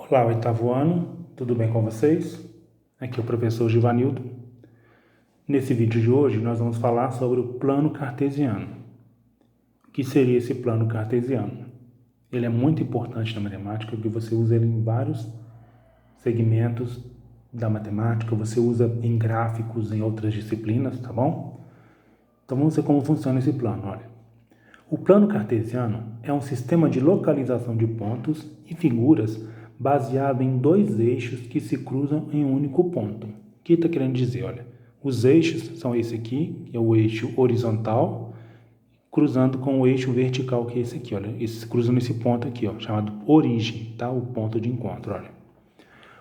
Olá, oitavo ano, tudo bem com vocês? Aqui é o professor Givanildo. Nesse vídeo de hoje nós vamos falar sobre o plano cartesiano. O que seria esse plano cartesiano? Ele é muito importante na matemática porque você usa ele em vários segmentos da matemática, você usa em gráficos, em outras disciplinas, tá bom? Então vamos ver como funciona esse plano, olha. O plano cartesiano é um sistema de localização de pontos e figuras baseado em dois eixos que se cruzam em um único ponto. O que está querendo dizer? Olha, os eixos são esse aqui, que é o eixo horizontal, cruzando com o eixo vertical, que é esse aqui. Olha, eles se cruzam nesse ponto aqui, ó, chamado origem, tá? O ponto de encontro, olha.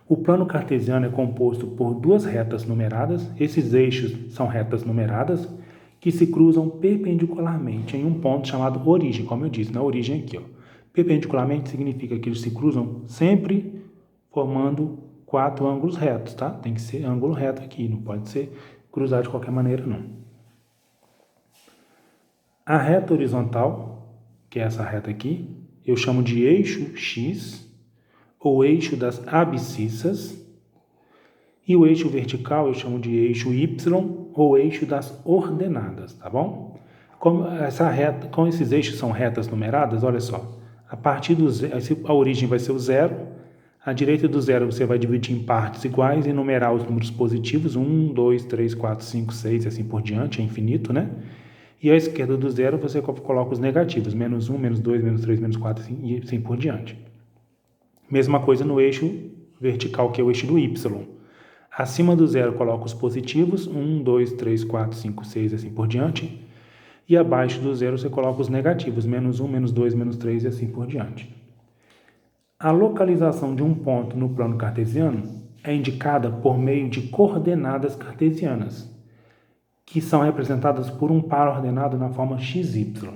O plano cartesiano é composto por duas retas numeradas. Esses eixos são retas numeradas que se cruzam perpendicularmente em um ponto chamado origem, como eu disse, na origem aqui, ó. Perpendicularmente significa que eles se cruzam sempre formando quatro ângulos retos, tá? Tem que ser ângulo reto aqui, não pode ser cruzado de qualquer maneira, não. A reta horizontal, que é essa reta aqui, eu chamo de eixo X, ou eixo das abscissas, e o eixo vertical eu chamo de eixo Y, ou eixo das ordenadas, tá bom? Como esses eixos são retas numeradas, olha só. A partir do zero, a origem vai ser o zero. À direita do zero você vai dividir em partes iguais e numerar os números positivos. 1, 2, 3, 4, 5, 6 e assim por diante, é infinito, né? E à esquerda do zero você coloca os negativos. Menos 1, menos 2, menos 3, menos 4 e assim por diante. Mesma coisa no eixo vertical, que é o eixo do Y. Acima do zero coloca os positivos. 1, 2, 3, 4, 5, 6 e assim por diante. E abaixo do zero você coloca os negativos, menos 1, menos 2, menos 3 e assim por diante. A localização de um ponto no plano cartesiano é indicada por meio de coordenadas cartesianas, que são representadas por um par ordenado na forma XY.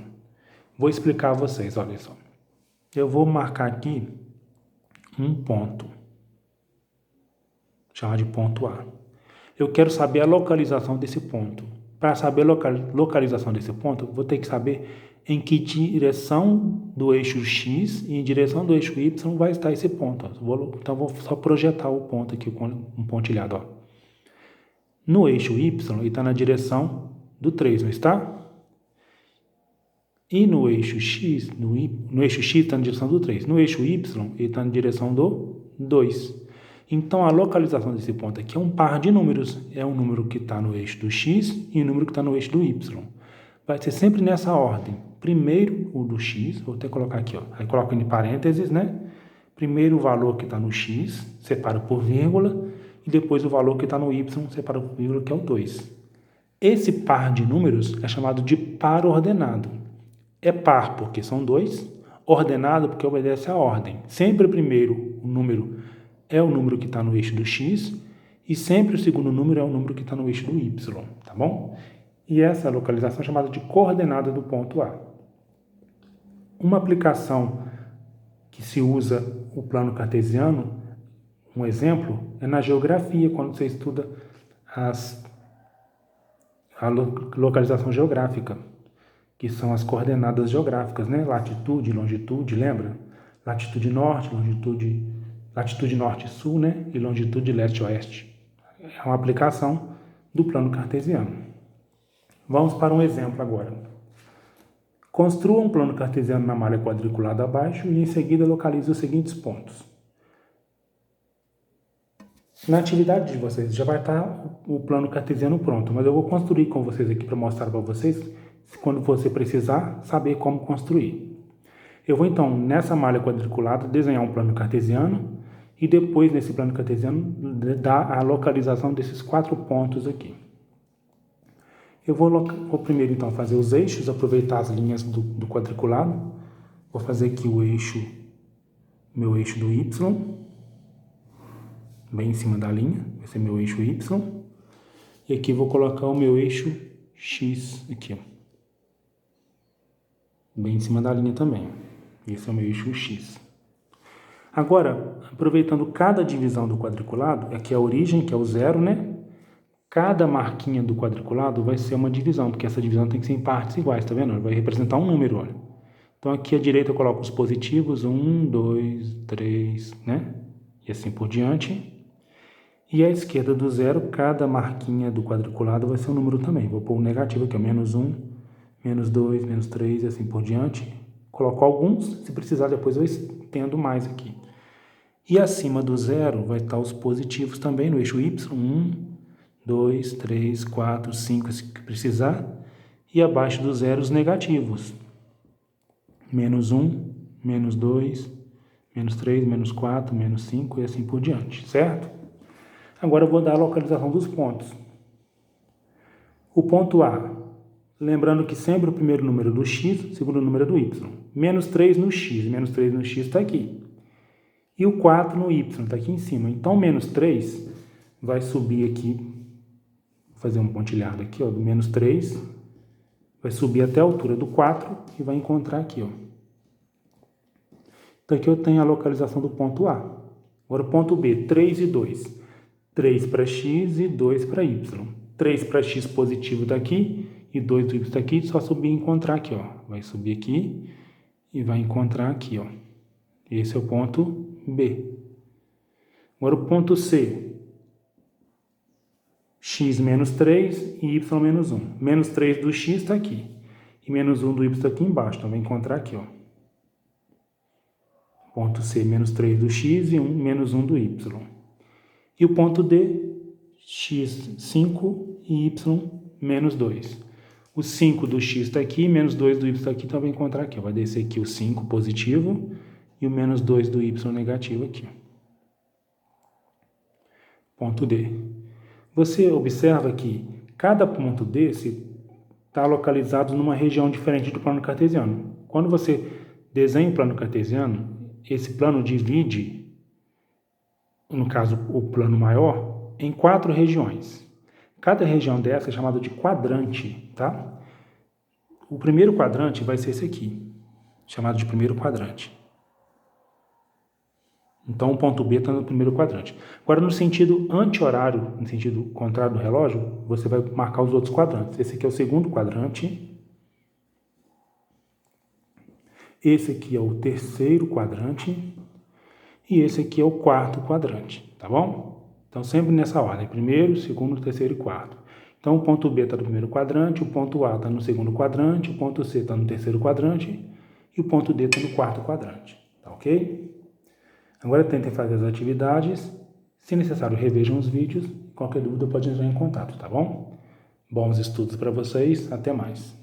Vou explicar a vocês, olha só. Eu vou marcar aqui um ponto, chamar de ponto A. Eu quero saber a localização desse ponto. Para saber a localização desse ponto, eu vou ter que saber em que direção do eixo X e em direção do eixo Y vai estar esse ponto. Então, vou só projetar o ponto aqui com um pontilhado. Ó. No eixo Y, ele está na direção do 3, não está? E no eixo X, no eixo X está na direção do 3. No eixo Y, ele está na direção do 2. Então, a localização desse ponto aqui é um par de números. É um número que está no eixo do X e um número que está no eixo do Y. Vai ser sempre nessa ordem. Primeiro o do X, vou até colocar aqui, ó. Aí coloco em parênteses, né? Primeiro o valor que está no X, separo por vírgula, e depois o valor que está no Y, separo por vírgula, que é o 2. Esse par de números é chamado de par ordenado. É par porque são dois, ordenado porque obedece à ordem. Sempre primeiro o número é o número que está no eixo do X e sempre o segundo número é o número que está no eixo do Y, tá bom? E essa localização é chamada de coordenada do ponto A. Uma aplicação que se usa o plano cartesiano, um exemplo, é na geografia, quando você estuda a localização geográfica, que são as coordenadas geográficas, né? Latitude, longitude, lembra? Latitude norte, latitude norte e sul, né? E longitude leste e oeste. É uma aplicação do plano cartesiano. Vamos para um exemplo agora. Construa um plano cartesiano na malha quadriculada abaixo e em seguida localize os seguintes pontos. Na atividade de vocês já vai estar o plano cartesiano pronto, mas eu vou construir com vocês aqui para mostrar para vocês, quando você precisar, saber como construir. Eu vou então, nessa malha quadriculada, desenhar um plano cartesiano e depois, nesse plano cartesiano, dar a localização desses 4 pontos aqui. Eu vou primeiro, então, fazer os eixos, aproveitar as linhas do quadriculado. Vou fazer aqui meu eixo do Y, bem em cima da linha, vai ser meu eixo Y. E aqui vou colocar o meu eixo X, aqui, ó, bem em cima da linha também. Esse é o meu eixo X. Agora, aproveitando cada divisão do quadriculado, aqui é a origem, que é o 0, né? Cada marquinha do quadriculado vai ser uma divisão, porque essa divisão tem que ser em partes iguais, tá vendo? Vai representar um número, olha. Então, aqui à direita eu coloco os positivos, 1, 2, 3, né? e assim por diante. E à esquerda do zero, cada marquinha do quadriculado vai ser um número também. Vou pôr um negativo aqui, ó, -1, -2, -3 e assim por diante. Coloco alguns, se precisar depois eu estendo mais aqui. E acima do zero vai estar os positivos também no eixo Y, 1, 2, 3, 4, 5, se precisar. E abaixo do zero os negativos. -1, -2, -3, -4, -5 e assim por diante, certo? Agora eu vou dar a localização dos pontos. O ponto A, lembrando que sempre o primeiro número do x, o segundo número do y. -3 no x, -3 no x está aqui. E o 4 no y, está aqui em cima. Então, -3 vai subir aqui, vou fazer um pontilhado aqui, ó, do -3, vai subir até a altura do 4 e vai encontrar aqui, ó. Então, aqui eu tenho a localização do ponto A. Agora, o ponto B, 3 e 2. 3 para x e 2 para y. 3 para x positivo daqui e 2 do y daqui, só subir e encontrar aqui, ó. Vai subir aqui e vai encontrar aqui, ó. Esse é o ponto B. Agora o ponto C. X menos 3 e y menos 1. Menos 3 do x está aqui. E menos 1 do y está aqui embaixo. Então vai encontrar aqui, ó. Ponto C, menos 3 do x e menos 1 do y. E o ponto D, x 5 e y menos 2. O 5 do x está aqui, menos 2 do y está aqui, então vai encontrar aqui. Ó. Vai descer aqui o 5 positivo e o menos 2 do y negativo aqui. Ponto D. Você observa que cada ponto desse está localizado numa região diferente do plano cartesiano. Quando você desenha o plano cartesiano, esse plano divide, no caso o plano maior, em 4 regiões. Cada região dessa é chamada de quadrante, tá? O primeiro quadrante vai ser esse aqui, chamado de primeiro quadrante. Então, o ponto B está no primeiro quadrante. Agora, no sentido anti-horário, no sentido contrário do relógio, você vai marcar os outros quadrantes. Esse aqui é o segundo quadrante. Esse aqui é o terceiro quadrante. E esse aqui é o quarto quadrante, tá bom? Então, sempre nessa ordem. Primeiro, segundo, terceiro e quarto. Então, o ponto B está no primeiro quadrante, o ponto A está no segundo quadrante, o ponto C está no terceiro quadrante e o ponto D está no quarto quadrante, tá ok? Agora tentem fazer as atividades. Se necessário, revejam os vídeos. Qualquer dúvida pode entrar em contato, tá bom? Bons estudos para vocês. Até mais.